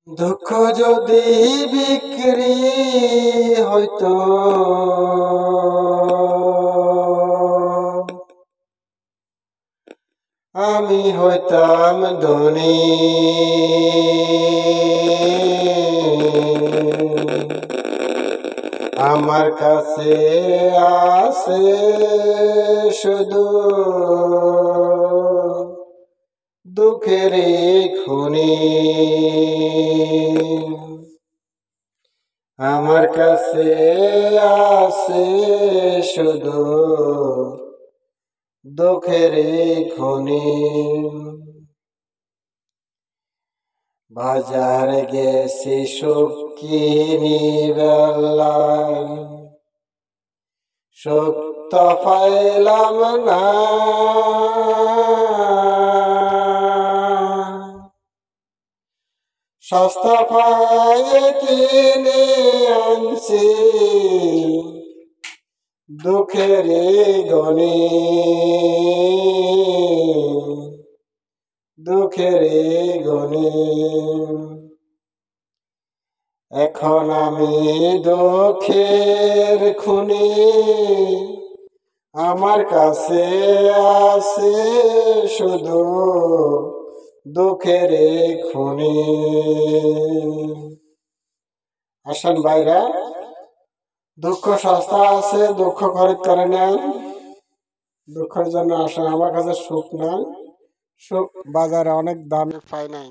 দুঃখ যদি বিক্রি হইতো আমি হইতাম ধনী। আমার কাছে আছে শুধু দুঃখের খনি। আমার কাছে আছে শুধু দুঃখের খনি। বাজার গেছি সুখ কিনিবেলায়, সুখ তো পাইলাম না। সস্তা পায়ে কিনে আনছি দুঃখের গনি, দুঃখের গনি। এখন আমি দুঃখের খুনি, আমার কাছে আছে শুধু দুঃখের খুনি। আসেন ভাইরা, দুঃখ সস্তা আছে, দুঃখ খরিদ করে নেন। দুঃখের জন্য আসেন, আমার কাছে সুখ নাই, সুখ বাজারে অনেক দামে পাই নাই।